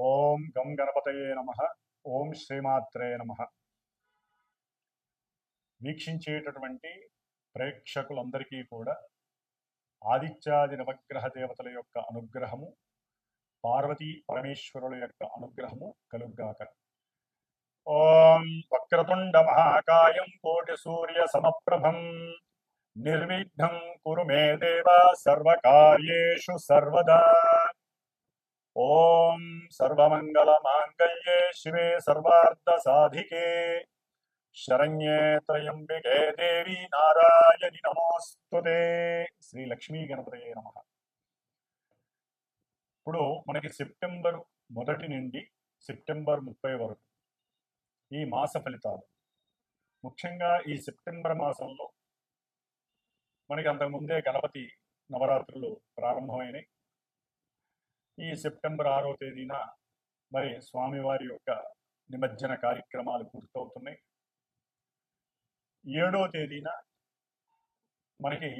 ఓం గం గణపతయే నమః. ఓం శ్రీమాత్రే నమః. వీక్షించేటటువంటి ప్రేక్షకులందరికీ కూడా ఆదిత్యాది నవగ్రహ దేవతల యొక్క అనుగ్రహము, పార్వతీ పరమేశ్వరుల యొక్క అనుగ్రహము కలుగ్గాక. ఓం వక్రతుండ మహాకాయం కోటి సూర్య సమప్రభం నిర్విఘ్నం కురు మే దేవ సర్వకార్యేషు సర్వదా. ఓం సర్వమంగళ మాంగళ్యే శివే సర్వార్థ సాధికే శరణ్యే త్రయంబికే దేవి నారాయణి నమోస్తుతే. శ్రీ లక్ష్మీ గణపతయే నమః. ఇప్పుడు మనకి సెప్టెంబర్ 1 నుండి సెప్టెంబర్ 30 వరకు ఈ మాస ఫలితాలు. ముఖ్యంగా ఈ సెప్టెంబర్ మాసంలో మనకి అంతకుముందే గణపతి నవరాత్రులు ప్రారంభమైనవి. ఈ సెప్టెంబర్ 6వ తేదీన మరి స్వామివారి యొక్క నిమజ్జన కార్యక్రమాలు పూర్తవుతున్నాయి. 7వ తేదీన మనకి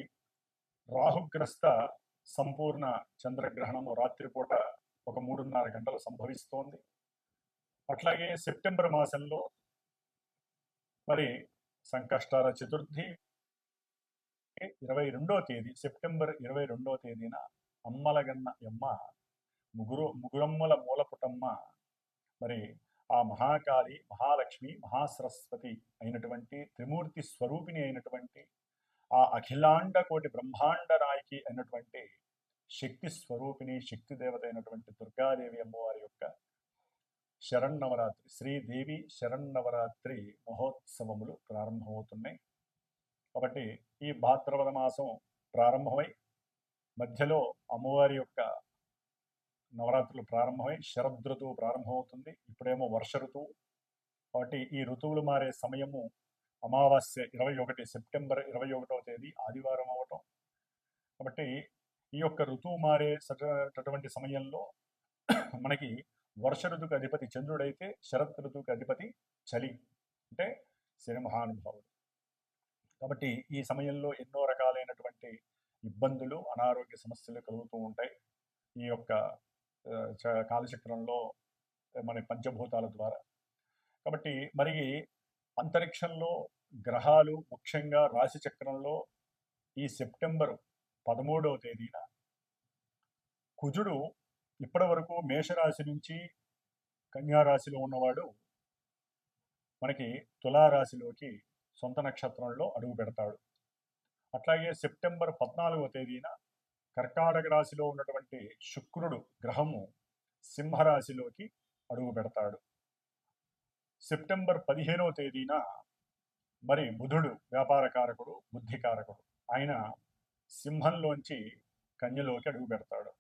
రాహుగ్రస్త సంపూర్ణ చంద్రగ్రహణము రాత్రిపూట ఒక 3:30 గంటలు సంభవిస్తోంది. అట్లాగే సెప్టెంబర్ మాసంలో మరి సంకష్టార చతుర్థి 22వ తేదీ సెప్టెంబర్ 22వ తేదీన అమ్మలగన్న యమ్మ ముగురమ్మల మూలపుటమ్మ మరి ఆ మహాకాళి, మహాలక్ష్మి, మహాసరస్వతి అయినటువంటి త్రిమూర్తి స్వరూపిణి అయినటువంటి ఆ అఖిలాండ కోటి బ్రహ్మాండ నాయకి అయినటువంటి శక్తి స్వరూపిణి, శక్తి దేవత అయినటువంటి దుర్గాదేవి అమ్మవారి యొక్క శరన్నవరాత్రి, శ్రీదేవి శరన్నవరాత్రి మహోత్సవములు ప్రారంభమవుతున్నాయి. కాబట్టి ఈ భాద్రపద మాసం ప్రారంభమై మధ్యలో అమ్మవారి యొక్క నవరాత్రులు ప్రారంభమై శరదృతువు ప్రారంభమవుతుంది. ఇప్పుడేమో వర్ష ఋతువు. కాబట్టి ఈ ఋతువులు మారే సమయము అమావాస్య 21 సెప్టెంబర్ 21వ తేదీ ఆదివారం అవటం. కాబట్టి ఈ యొక్క ఋతువు మారేటటువంటి సమయంలో మనకి వర్ష ఋతువుకి అధిపతి చంద్రుడైతే శరత్ ఋతువుకి అధిపతి చలి అంటే శని మహానుభావుడు. కాబట్టి ఈ సమయంలో ఎన్నో రకాలైనటువంటి ఇబ్బందులు, అనారోగ్య సమస్యలు కలుగుతూ ఉంటాయి. ఈ యొక్క కాలచక్రంలో మన పంచభూతాల ద్వారా. కాబట్టి మరి అంతరిక్షంలో గ్రహాలు ముఖ్యంగా రాశి చక్రంలో ఈ సెప్టెంబర్ 13వ తేదీన కుజుడు ఇప్పటి వరకు మేషరాశి నుంచి కన్యారాశిలో ఉన్నవాడు మనకి తులారాశిలోకి సొంత నక్షత్రంలో అడుగు పెడతాడు. అట్లాగే సెప్టెంబర్ 14వ తేదీన కర్కాటక రాశిలో ఉన్నటువంటి శుక్రుడు గ్రహము సింహరాశిలోకి అడుగు పెడతాడు. సెప్టెంబర్ 15వ తేదీన మరి బుధుడు వ్యాపారకారకుడు, బుద్ధికారకుడు, ఆయన సింహంలోంచి కన్యలోకి అడుగు పెడతాడు.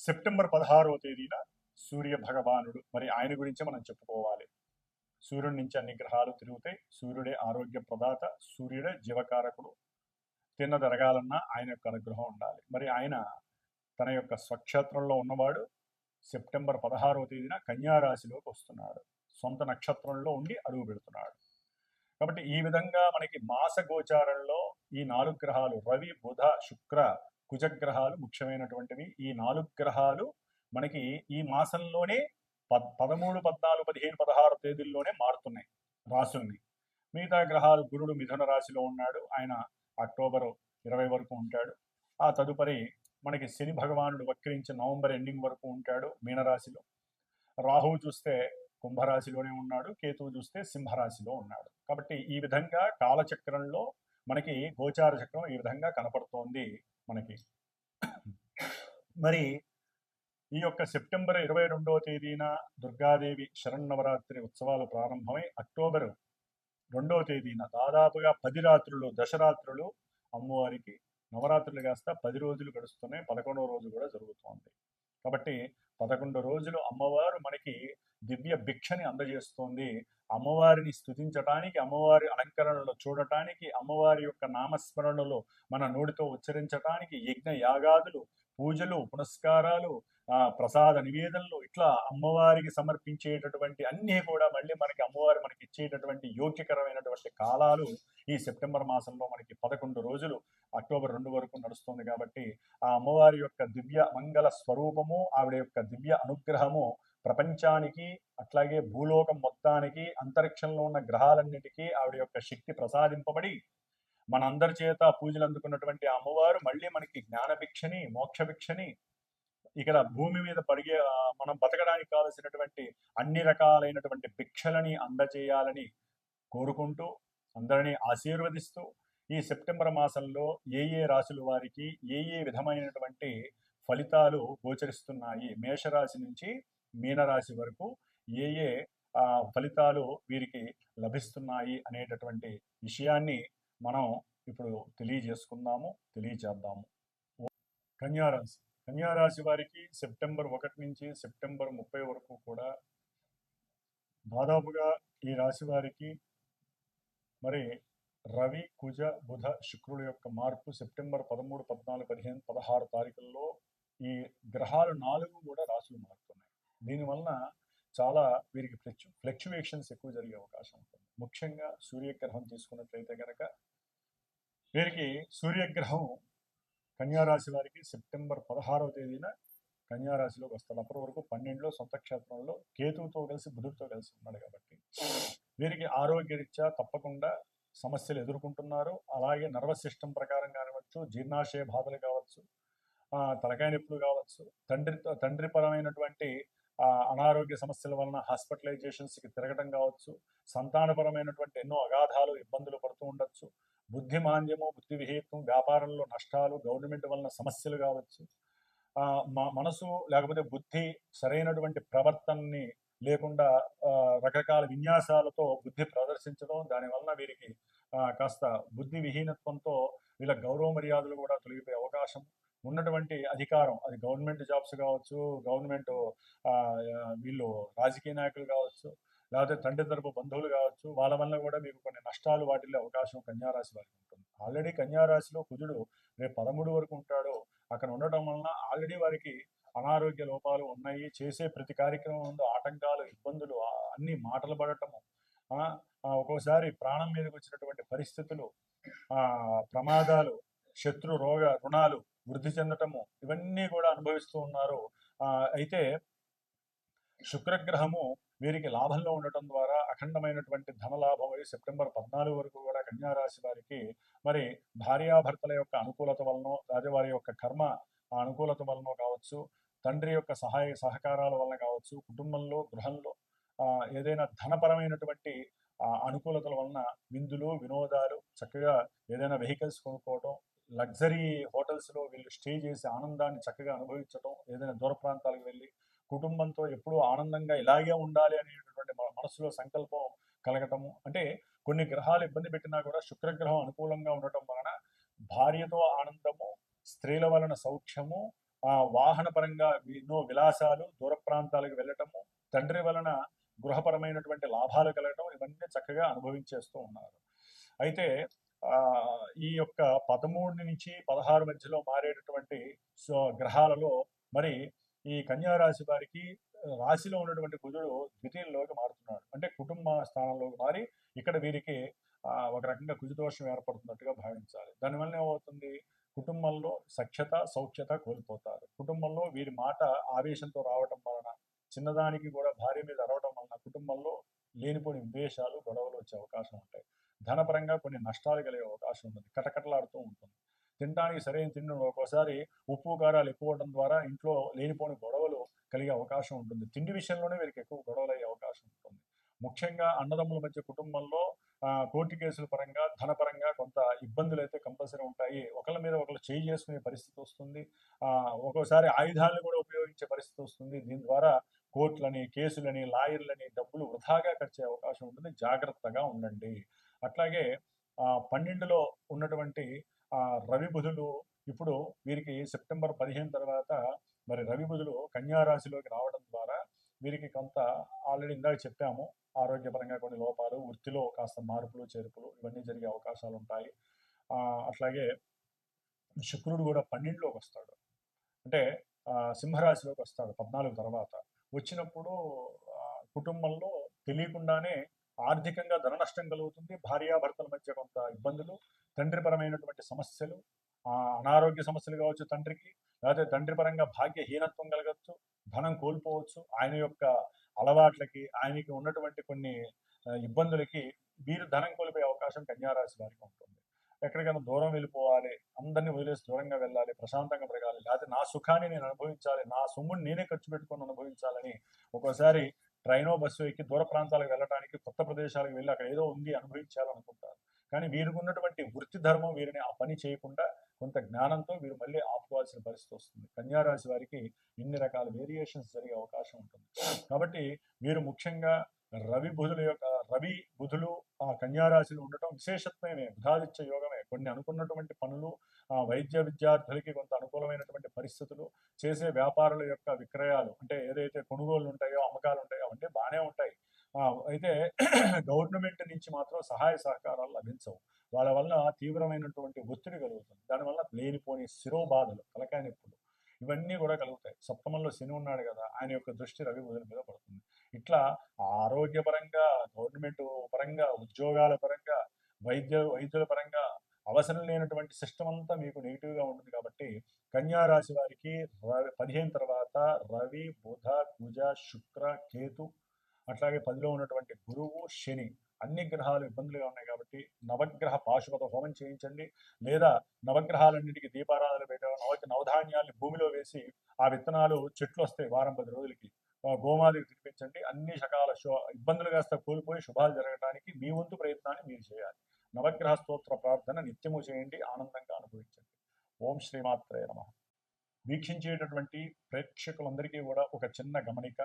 సెప్టెంబర్ 16వ తేదీన సూర్య భగవానుడు, మరి ఆయన గురించి మనం చెప్పుకోవాలి. సూర్యుడి నుంచి అన్ని గ్రహాలు తిరుగుతాయి. సూర్యుడే ఆరోగ్య ప్రదాత, సూర్యుడే జీవకారకుడు. తిన్నదరగాలన్నా ఆయన యొక్క అనుగ్రహం ఉండాలి. మరి ఆయన తన యొక్క స్వక్షేత్రంలో ఉన్నవాడు సెప్టెంబర్ 16వ తేదీన కన్యారాశిలోకి వస్తున్నాడు. సొంత నక్షత్రంలో ఉండి అడుగు పెడుతున్నాడు. కాబట్టి ఈ విధంగా మనకి మాస గోచారంలో ఈ 4 గ్రహాలు రవి, బుధ, శుక్ర, కుజగ్రహాలు ముఖ్యమైనటువంటివి. ఈ 4 గ్రహాలు మనకి ఈ మాసంలోనే 13, 14, 15, 16 తేదీల్లోనే మారుతున్నాయి రాసుల్ని. మిగతా గ్రహాలు గురుడు మిథున రాశిలో ఉన్నాడు. ఆయన అక్టోబర్ 20 వరకు ఉంటాడు. ఆ తదుపరి మనకి శని భగవానుడు వక్రించి నవంబర్ ఎండింగ్ వరకు ఉంటాడు మీనరాశిలో. రాహువు చూస్తే కుంభరాశిలోనే ఉన్నాడు. కేతువు చూస్తే సింహరాశిలో ఉన్నాడు. కాబట్టి ఈ విధంగా కాలచక్రంలో మనకి గోచార చక్రం ఈ విధంగా కనపడుతోంది మనకి. మరి ఈ యొక్క సెప్టెంబర్ 22వ తేదీన దుర్గాదేవి శరన్నవరాత్రి ఉత్సవాలు ప్రారంభమై అక్టోబర్ 2వ తేదీన దాదాపుగా 10 రాత్రులు, దశరాత్రులు అమ్మవారికి నవరాత్రులు కాస్త 10 రోజులు గడుస్తున్నాయి. 11వ రోజు కూడా జరుగుతోంది. కాబట్టి 11 రోజులు అమ్మవారు మనకి దివ్య భిక్షని అందజేస్తోంది. అమ్మవారిని స్తుతించటానికి, అమ్మవారి అలంకరణలో చూడటానికి, అమ్మవారి యొక్క నామస్మరణలో మన నోటితో ఉచ్చరించటానికి యజ్ఞ యాగాదులు, పూజలు, పునస్కారాలు, ప్రసాద నివేదనలు, ఇట్లా అమ్మవారికి సమర్పించేటటువంటి అన్నీ కూడా మళ్ళీ మనకి అమ్మవారు మనకి ఇచ్చేటటువంటి యోగ్యకరమైనటువంటి కాలాలు ఈ సెప్టెంబర్ మాసంలో మనకి 11 రోజులు అక్టోబర్ 2 వరకు నడుస్తుంది. కాబట్టి ఆ అమ్మవారి యొక్క దివ్య మంగళ స్వరూపము, ఆవిడ యొక్క దివ్య అనుగ్రహము ప్రపంచానికి, అట్లాగే భూలోకం మొత్తానికి, అంతరిక్షంలో ఉన్న గ్రహాలన్నిటికీ ఆవిడ యొక్క శక్తి ప్రసాదింపబడి మనందరి చేత పూజలు అందుకున్నటువంటి అమ్మవారు మళ్ళీ మనకి జ్ఞానభిక్షని, మోక్షభిక్షని, ఇక్కడ భూమి మీద మనం బతకడానికి కావలసినటువంటి అన్ని రకాలైనటువంటి భిక్షలని అందజేయాలని కోరుకుంటూ, అందరినీ ఆశీర్వదిస్తూ, ఈ సెప్టెంబర్ మాసంలో ఏ రాశుల వారికి ఏ విధమైనటువంటి ఫలితాలు గోచరిస్తున్నాయి, మేషరాశి నుంచి మీనరాశి వరకు ఏ ఫలితాలు వీరికి లభిస్తున్నాయి అనేటటువంటి విషయాన్ని మనం ఇప్పుడు తెలియజేద్దాము. కన్యారాశి. కన్యారాశి వారికి సెప్టెంబర్ 1 నుంచి సెప్టెంబర్ 30 వరకు కూడా దాదాపుగా ఈ రాశి వారికి మరి రవి, కుజ, బుధ, శుక్రుల యొక్క మార్పు సెప్టెంబర్ 13, 14, 15, 16 తారీఖుల్లో ఈ గ్రహాలు 4 కూడా రాశులు మారుతున్నాయి. దీనివలన చాలా వీరికి ఫ్లక్చువేషన్స్ ఎక్కువ జరిగే అవకాశం ఉంటుంది. ముఖ్యంగా సూర్యగ్రహం తీసుకున్నట్లయితే కనుక వీరికి సూర్యగ్రహం కన్యారాశి వారికి సెప్టెంబర్ 16వ తేదీన కన్యారాశిలోకి వస్తారు. అప్పటి వరకు 12లో సొంత క్షేత్రంలో కేతువుతో కలిసి బుధుడితో కలిసి ఉన్నాడు. కాబట్టి వీరికి ఆరోగ్యరీత్యా తప్పకుండా సమస్యలు ఎదుర్కొంటున్నారు. అలాగే నర్వస్ సిస్టమ్ ప్రకారం కానివచ్చు, జీర్ణాశయ బాధలు కావచ్చు, తలకాయ నొప్పులు కావచ్చు, తండ్రి పరమైనటువంటి అనారోగ్య సమస్యల వలన హాస్పిటలైజేషన్స్కి తిరగడం కావచ్చు, సంతానపరమైనటువంటి ఎన్నో అగాధాలు, ఇబ్బందులు పడుతూ ఉండొచ్చు, బుద్ధిమాంద్యము, బుద్ధి విహీతం, వ్యాపారంలో నష్టాలు, గవర్నమెంట్ వలన సమస్యలు కావచ్చు, మనసు లేకపోతే బుద్ధి సరైనటువంటి ప్రవర్తనని లేకుండా రకరకాల విన్యాసాలతో బుద్ధి ప్రదర్శించడం, దానివల్ల వీరికి కాస్త బుద్ధి విహీనత్వంతో వీళ్ళ గౌరవ మర్యాదలు కూడా తొలగిపోయే అవకాశం ఉన్నటువంటి అధికారం, అది గవర్నమెంట్ జాబ్స్ కావచ్చు, గవర్నమెంట్ వీళ్ళు రాజకీయ నాయకులు కావచ్చు, లేకపోతే తండ్రి తరపు బంధువులు కావచ్చు, వాళ్ళ వల్ల కూడా మీకు కొన్ని నష్టాలు వాటిల్లే అవకాశం కన్యారాశి వారికి ఉంటుంది. ఆల్రెడీ కన్యారాశిలో కుజుడు రేపు 13 వరకు ఉంటాడు. అక్కడ ఉండటం వలన ఆల్రెడీ వారికి అనారోగ్య లోపాలు ఉన్నాయి. చేసే ప్రతి కార్యక్రమంలో ఆటంకాలు, ఇబ్బందులు, అన్ని మాటలు పడటము, ఒక్కోసారి ప్రాణం మీదకి వచ్చినటువంటి పరిస్థితులు, ప్రమాదాలు, శత్రు రోగ రుణాలు వృద్ధి చెందటము, ఇవన్నీ కూడా అనుభవిస్తూ ఉన్నారు. అయితే శుక్రగ్రహము వీరికి లాభంలో ఉండటం ద్వారా అఖండమైనటువంటి ధనలాభం అయి సెప్టెంబర్ 14 వరకు కూడా కన్యారాశి వారికి మరి భార్యాభర్తల యొక్క అనుకూలత వలన, రాజవారి యొక్క కర్మ అనుకూలత వలన కావచ్చు, తండ్రి యొక్క సహాయ సహకారాల వలన కావచ్చు, కుటుంబంలో, గృహంలో ఏదైనా ధనపరమైనటువంటి అనుకూలతల వలన విందులు, వినోదాలు, చక్కగా ఏదైనా వెహికల్స్ కొనుక్కోవడం, లగ్జరీ హోటల్స్లో వీళ్ళు స్టే చేసి ఆనందాన్ని చక్కగా అనుభవించడం, ఏదైనా దూర ప్రాంతాలకు వెళ్ళి కుటుంబంతో ఎప్పుడూ ఆనందంగా ఇలాగే ఉండాలి అనేటటువంటి మనసులో సంకల్పం కలగటము. అంటే కొన్ని గ్రహాలు ఇబ్బంది పెట్టినా కూడా శుక్రగ్రహం అనుకూలంగా ఉండటం వలన భార్యతో ఆనందము, స్త్రీల వలన సౌఖ్యము, వాహన పరంగా ఎన్నో విలాసాలు, దూర ప్రాంతాలకు వెళ్ళటము, తండ్రి వలన గృహపరమైనటువంటి లాభాలు కలగటం, ఇవన్నీ చక్కగా అనుభవించేస్తూ ఉన్నారు. అయితే ఈ యొక్క 13 నుంచి 16 మధ్యలో మారేటటువంటి గ్రహాలలో మరి ఈ కన్యారాశి వారికి రాశిలో ఉన్నటువంటి కుజుడు ద్వితీయంలోకి మారుతున్నాడు. అంటే కుటుంబ స్థానంలోకి మారి ఇక్కడ వీరికి ఒక రకంగా కుజదోషం ఏర్పడుతున్నట్టుగా భావించాలి. దానివల్ల ఏమవుతుంది, కుటుంబంలో సఖ్యత, సౌఖ్యత కోల్పోతారు. కుటుంబంలో వీరి మాట ఆవేశంతో రావటం వలన, చిన్నదానికి కూడా భార్య మీద అరవడం వలన కుటుంబంలో లేనిపోని ఉద్దేశాలు, గొడవలు వచ్చే అవకాశం ఉంటాయి. ధనపరంగా కొన్ని నష్టాలు కలిగే అవకాశం ఉంటుంది. కటకటలాడుతూ ఉంటుంది. తినడానికి సరైన తిండి ఒక్కోసారి ఉప్పు కారాలు ఎక్కువ అవడం ద్వారా ఇంట్లో లేనిపోని గొడవలు కలిగే అవకాశం ఉంటుంది. తిండి విషయంలోనే వీరికి ఎక్కువ గొడవలు అయ్యే అవకాశం ఉంటుంది. ముఖ్యంగా అన్నదమ్ముల మధ్య కుటుంబంలో కోర్టు కేసుల పరంగా, ధనపరంగా కొంత ఇబ్బందులు అయితే కంపల్సరీ ఉంటాయి. ఒకళ్ళ మీద ఒకళ్ళు చేయి చేసుకునే పరిస్థితి వస్తుంది. ఒక్కోసారి ఆయుధాలను కూడా ఉపయోగించే పరిస్థితి వస్తుంది. దీని ద్వారా కోర్టులని, కేసులని, లాయర్లని డబ్బులు వృధాగా ఖర్చే అవకాశం ఉంటుంది. జాగ్రత్తగా ఉండండి. అట్లాగే 12లో ఉన్నటువంటి రవి బుధులు ఇప్పుడు వీరికి సెప్టెంబర్ 15 తర్వాత మరి రవి బుధులు కన్యారాశిలోకి రావడం ద్వారా వీరికి కొంత ఆల్రెడీ ఇందాక చెప్పాము, ఆరోగ్యపరంగా కొన్ని లోపాలు, వృత్తిలో కాస్త మార్పులు చేర్పులు ఇవన్నీ జరిగే అవకాశాలు ఉంటాయి. అట్లాగే శుక్రుడు కూడా 12లోకి వస్తాడు, అంటే సింహరాశిలోకి వస్తాడు 14 తర్వాత. వచ్చినప్పుడు కుటుంబంలో తెలియకుండానే ఆర్థికంగా ధన నష్టం కలుగుతుంది, భార్యాభర్తల మధ్య కొంత ఇబ్బందులు, తండ్రిపరమైనటువంటి సమస్యలు, అనారోగ్య సమస్యలు కావచ్చు తండ్రికి, లేకపోతే తండ్రి పరంగా భాగ్యహీనత్వం కలగచ్చు, ధనం కోల్పోవచ్చు. ఆయన యొక్క అలవాట్లకి, ఆయనకి ఉన్నటువంటి కొన్ని ఇబ్బందులకి వీరు ధనం కోల్పోయే అవకాశం కన్యారాశి వారికి ఉంటుంది. ఎక్కడికైనా దూరం వెళ్ళిపోవాలి, అందరినీ వదిలేసి దూరంగా వెళ్ళాలి, ప్రశాంతంగా పెరగాలి, లేకపోతే నా సుఖాన్ని నేను అనుభవించాలి, నా సొమ్ముని నేనే ఖర్చు పెట్టుకొని అనుభవించాలని ఒక్కోసారి ట్రైనో బస్సు ఎక్కి దూర ప్రాంతాలకు వెళ్ళడానికి, కొత్త ప్రదేశాలకు వెళ్ళి అక్కడ ఏదో ఉంది అనుభవించాలనుకుంటారు. కానీ వీరికి ఉన్నటువంటి వృత్తి ధర్మం వీరిని ఆ పని చేయకుండా కొంత జ్ఞానంతో వీరు మళ్ళీ ఆపుకోవాల్సిన పరిస్థితి వస్తుంది. కన్యారాశి వారికి ఇన్ని రకాల వేరియేషన్స్ జరిగే అవకాశం ఉంటుంది. కాబట్టి వీరు ముఖ్యంగా రవి బుధులు ఆ కన్యారాశిలో ఉండటం విశేషత్వమే, బుధాదిత్య యోగమే. కొన్ని అనుకున్నటువంటి పనులు, వైద్య విద్యార్థులకి కొంత అనుకూలమైనటువంటి పరిస్థితులు, చేసే వ్యాపారుల యొక్క విక్రయాలు, అంటే ఏదైతే కొనుగోళ్లు ఉంటాయో, అమ్మకాలు ఉంటాయో అవన్నీ బాగానే ఉంటాయి. అయితే గవర్నమెంట్ నుంచి మాత్రం సహాయ సహకారాలు లభించవు. వాళ్ళ వల్ల తీవ్రమైనటువంటి ఒత్తిడి కలుగుతుంది. దానివల్ల లేనిపోని శిరోబాధలు, తలకాయ నొప్పులు ఇవన్నీ కూడా కలుగుతాయి. సప్తమంలో శని ఉన్నాడు కదా, ఆయన యొక్క దృష్టి రవి బుధుల మీద పడుతుంది. ఇట్లా ఆరోగ్యపరంగా, గవర్నమెంట్ పరంగా, ఉద్యోగాల పరంగా, వైద్యుల పరంగా అవసరం లేనటువంటి సిస్టమ్ అంతా మీకు నెగిటివ్గా ఉంటుంది. కాబట్టి కన్యారాశి వారికి 15 తర్వాత రవి, బుధ, కుజ, శుక్ర, కేతు, అట్లాగే 10లో ఉన్నటువంటి గురువు, శని అన్ని గ్రహాలు ఇబ్బందులుగా ఉన్నాయి. కాబట్టి నవగ్రహ పాశుపత హోమం చేయించండి, లేదా నవగ్రహాలన్నిటికీ దీపారాధన పెట్టడం, నవధాన్యాల్ని భూమిలో వేసి ఆ విత్తనాలు చెట్లు వస్తాయి వారం 10 రోజులకి, గోమాదికి తినిపించండి. అన్ని రకాల ఇబ్బందులు కాస్త కోల్పోయి శుభాలు జరగడానికి మీ వంతు ప్రయత్నాన్ని మీరు చేయాలి. నవగ్రహ స్తోత్ర ప్రార్థన నిత్యము చేయండి, ఆనందంగా అనుభవించండి. ఓం శ్రీమాత్రే నమః. వీక్షించేటటువంటి ప్రేక్షకులందరికీ కూడా ఒక చిన్న గమనిక,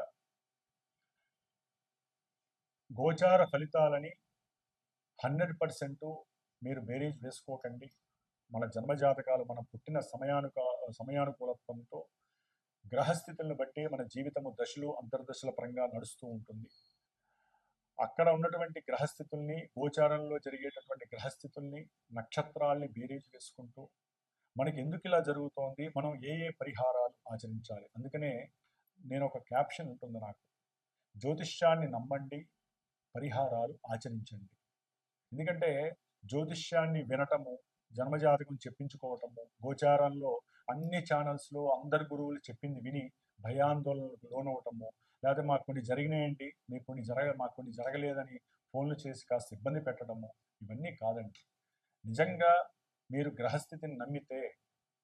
గోచార ఫలితాలని 100% మీరు బేరీజ్ వేసుకోకండి. మన జన్మజాతకాలు మన పుట్టిన సమయానుకూలత్వంతో గ్రహస్థితులను బట్టి మన జీవితము దశలు అంతర్దశల పరంగా నడుస్తూ ఉంటుంది. అక్కడ ఉన్నటువంటి గ్రహస్థితుల్ని, గోచారంలో జరిగేటటువంటి గ్రహస్థితుల్ని, నక్షత్రాల్ని బేరీజ్ వేసుకుంటూ మనకి ఎందుకు ఇలా జరుగుతోంది, మనం ఏ పరిహారాలు ఆచరించాలి. అందుకనే నేను ఒక క్యాప్షన్ ఉంటుంది నాకు, జ్యోతిష్యాన్ని నమ్మండి, పరిహారాలు ఆచరించండి. ఎందుకంటే జ్యోతిష్యాన్ని వినటము, జన్మజాతకం చెప్పించుకోవటము, గోచారంలో అన్ని ఛానల్స్లో అందరు గురువులు చెప్పింది విని భయాందోళనకు లోనవటము, లేకపోతే మాకు కొన్ని జరిగినాయండి, మాకు కొన్ని జరగలేదని ఫోన్లు చేసి కాస్త ఇబ్బంది పెట్టడము, ఇవన్నీ కాదండి. నిజంగా మీరు గ్రహస్థితిని నమ్మితే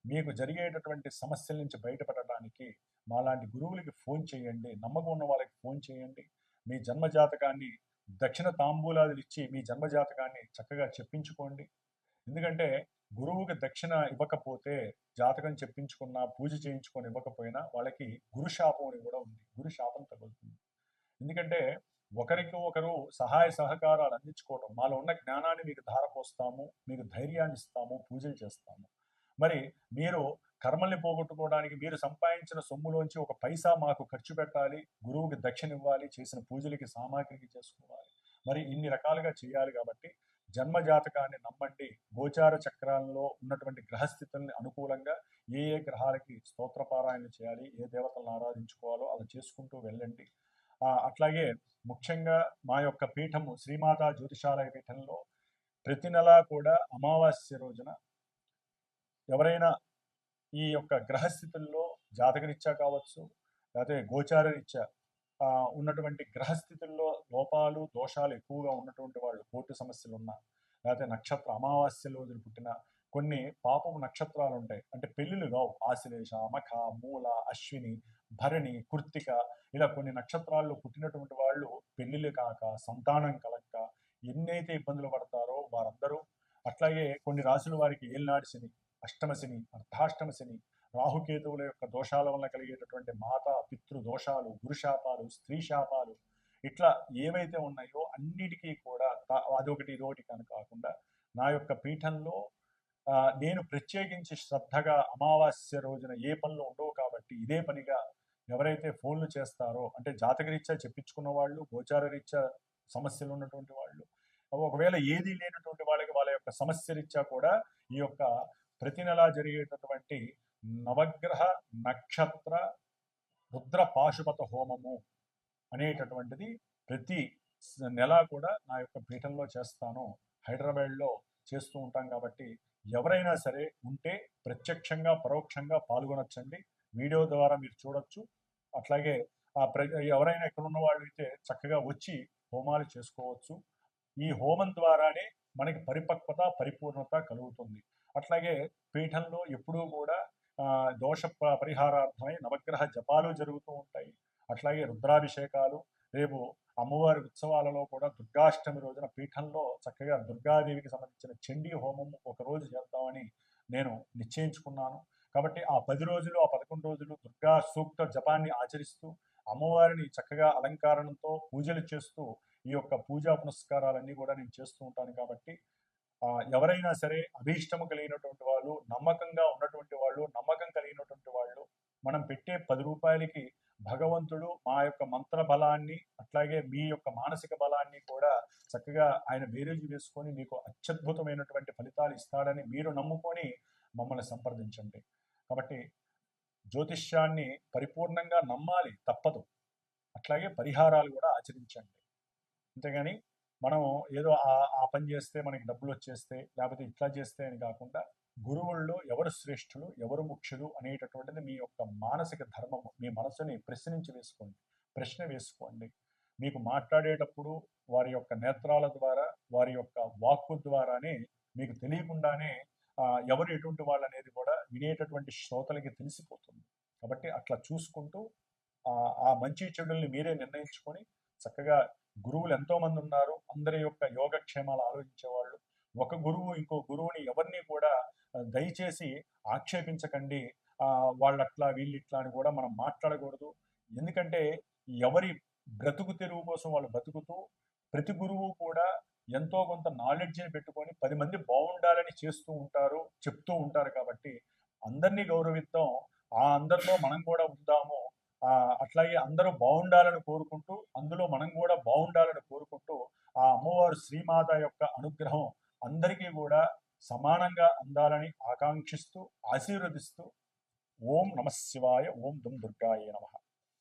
మీకు జరిగేటటువంటి సమస్యల నుంచి బయటపడటానికి మాలాంటి గురువులకి ఫోన్ చేయండి, నమ్మకం ఉన్న వాళ్ళకి ఫోన్ చేయండి. మీ జన్మజాతకాన్ని దక్షిణ తాంబూలాదులు ఇచ్చి మీ జన్మజాతకాన్ని చక్కగా చెప్పించుకోండి. ఎందుకంటే గురువుకి దక్షిణ ఇవ్వకపోతే, జాతకం చెప్పించుకున్నా, పూజ చేయించుకొని ఇవ్వకపోయినా వాళ్ళకి గురుశాపం అని కూడా ఉంది, గురుశాపం తగులుతుంది. ఎందుకంటే ఒకరికి ఒకరు సహాయ సహకారాలు అందించుకోవటం, మాలో ఉన్న జ్ఞానాన్ని మీకు ధారపోస్తాము, మీకు ధైర్యాన్ని ఇస్తాము, పూజలు చేస్తాము. మరి మీరు కర్మల్ని పోగొట్టుకోవడానికి మీరు సంపాదించిన సొమ్ములోంచి ఒక పైసా మాకు ఖర్చు పెట్టాలి, గురువుకి దక్షిణ ఇవ్వాలి, చేసిన పూజలకి సామాగ్రికి చేసుకోవాలి, మరి ఇన్ని రకాలుగా చేయాలి. కాబట్టి జన్మజాతకాన్ని నమ్మండి. గోచార చక్రాల్లో ఉన్నటువంటి గ్రహస్థితుల్ని అనుకూలంగా ఏ గ్రహాలకి స్తోత్రపారాయణ చేయాలి, ఏ దేవతలను ఆరాధించుకోవాలో అలా చేసుకుంటూ వెళ్ళండి. అట్లాగే ముఖ్యంగా మా యొక్క పీఠము శ్రీమాతా జ్యోతిషాలయ పీఠంలో ప్రతి నెలా కూడా అమావాస్య రోజున ఎవరైనా ఈ యొక్క గ్రహస్థితుల్లో జాతకరీత్యా కావచ్చు, లేకపోతే గోచార రీత్యా ఉన్నటువంటి గ్రహస్థితుల్లో లోపాలు, దోషాలు ఎక్కువగా ఉన్నటువంటి వాళ్ళు, కోర్టు సమస్యలు ఉన్నా, లేకపోతే నక్షత్ర అమావాస్య రోజులు పుట్టిన కొన్ని పాపం నక్షత్రాలు ఉంటాయి, అంటే పెళ్ళిళ్ళు కావు, ఆశ్లేష, మఖ, మూల, అశ్విని, భరణి, కృత్తిక, ఇలా కొన్ని నక్షత్రాల్లో పుట్టినటువంటి వాళ్ళు పెళ్ళిళ్ళు కాక, సంతానం కలక్క ఎన్నైతే ఇబ్బందులు పడతారో వారందరూ, అట్లాగే కొన్ని రాశుల వారికి ఏళ్ళనాటి శని, అష్టమ శని, అర్ధాష్టమ శని, రాహుకేతువుల యొక్క దోషాల వల్ల కలిగేటటువంటి మాతా పితృ దోషాలు, గురుశాపాలు, స్త్రీ శాపాలు, ఇట్లా ఏవైతే ఉన్నాయో అన్నిటికీ కూడా అదొకటి ఇదొకటి కానీ కాకుండా నా యొక్క పీఠంలో నేను ప్రత్యేకించి శ్రద్ధగా అమావాస్య రోజున ఏ పనులు ఉండవు కాబట్టి ఇదే పనిగా ఎవరైతే ఫోన్లు చేస్తారో అంటే జాతకరీత్యా చెప్పించుకున్న వాళ్ళు, గోచార రీత్యా సమస్యలు ఉన్నటువంటి వాళ్ళు, ఒకవేళ ఏదీ లేనటువంటి వాళ్ళకి వాళ్ళ యొక్క సమస్య రీత్యా కూడా ఈ యొక్క ప్రతి నెలా జరిగేటటువంటి నవగ్రహ నక్షత్ర రుద్ర పాశుపత హోమము అనేటటువంటిది ప్రతి నెల కూడా నా యొక్క పీఠంలో చేస్తాను. హైదరాబాద్లో చేస్తూ ఉంటాం కాబట్టి ఎవరైనా సరే ఉంటే ప్రత్యక్షంగా పరోక్షంగా పాల్గొనొచ్చండి. వీడియో ద్వారా మీరు చూడొచ్చు. అట్లాగే ఎవరైనా ఇక్కడ ఉన్న వాళ్ళు అయితే చక్కగా వచ్చి హోమాలు చేసుకోవచ్చు. ఈ హోమం ద్వారానే మనకి పరిపక్వత పరిపూర్ణత కలుగుతుంది. అట్లాగే పీఠంలో ఎప్పుడూ కూడా దోష పరిహారార్థమై నవగ్రహ జపాలు జరుగుతూ ఉంటాయి. అట్లాగే రుద్రాభిషేకాలు, రేపు అమ్మవారి ఉత్సవాలలో కూడా దుర్గాష్టమి రోజున పీఠంలో చక్కగా దుర్గాదేవికి సంబంధించిన చండీ హోమం ఒకరోజు చేద్దామని నేను నిశ్చయించుకున్నాను. కాబట్టి ఆ 10 రోజులు, ఆ 11 రోజులు దుర్గా సూక్త జపాన్ని ఆచరిస్తూ అమ్మవారిని చక్కగా అలంకారణతో పూజలు చేస్తూ ఈ యొక్క పూజా పునస్కారాలన్నీ కూడా నేను చేస్తూ ఉంటాను. కాబట్టి ఎవరైనా సరే అభీష్టము కలిగినటువంటి వాళ్ళు, నమ్మకంగా ఉన్నటువంటి వాళ్ళు, నమ్మకం కలిగినటువంటి వాళ్ళు, మనం పెట్టే 10 రూపాయలకి భగవంతుడు మా యొక్క మంత్ర బలాన్ని అట్లాగే మీ యొక్క మానసిక బలాన్ని కూడా చక్కగా ఆయన బేరీజు వేసుకొని మీకు అత్యద్భుతమైనటువంటి ఫలితాలు ఇస్తాడని మీరు నమ్ముకొని మమ్మల్ని సంప్రదించండి. కాబట్టి జ్యోతిష్యాన్ని పరిపూర్ణంగా నమ్మాలి, తప్పదు. అట్లాగే పరిహారాలు కూడా ఆచరించండి. అంతేగాని మనం ఏదో ఆ పని చేస్తే మనకి డబ్బులు వచ్చేస్తే, లేకపోతే ఇట్లా చేస్తే అని కాకుండా గురువుల్లో ఎవరు శ్రేష్ఠులు, ఎవరు ముఖ్యులు అనేటటువంటిది మీ యొక్క మానసిక ధర్మము. మీ మనసుని ప్రశ్న వేసుకోండి. మీకు మాట్లాడేటప్పుడు వారి యొక్క నేత్రాల ద్వారా, వారి యొక్క వాక్కు ద్వారానే మీకు తెలియకుండానే ఎవరు ఎటువంటి వాళ్ళు అనేది కూడా వినేటటువంటి శ్రోతలకి తెలిసిపోతుంది. కాబట్టి అట్లా చూసుకుంటూ ఆ మంచి చెడుల్ని మీరే నిర్ణయించుకొని చక్కగా గురువులు ఎంతోమంది ఉన్నారు. అందరి యొక్క యోగక్షేమాలు ఆలోచించేవాళ్ళు. ఒక గురువు ఇంకో గురువుని ఎవరిని కూడా దయచేసి ఆక్షేపించకండి. వాళ్ళట్లా వీళ్ళిట్లా అని కూడా మనం మాట్లాడకూడదు. ఎందుకంటే ఎవరి బ్రతుకు తెరువు కోసం వాళ్ళు బతుకుతూ ప్రతి గురువు కూడా ఎంతో కొంత నాలెడ్జ్ని పెట్టుకొని 10 మంది బాగుండాలని చెప్తూ ఉంటారు. కాబట్టి అందరినీ గౌరవిద్దాం. అందరిలో మనం కూడా ఉందాము. అట్లాగే అందరూ బాగుండాలని కోరుకుంటూ, అందులో మనం కూడా బాగుండాలని కోరుకుంటూ ఆ అమ్మవారు శ్రీమాత యొక్క అనుగ్రహం అందరికీ కూడా సమానంగా అందాలని ఆకాంక్షిస్తూ, ఆశీర్వదిస్తూ, ఓం నమః శివాయ, ఓం దుమ్ దుర్గాయ నమః.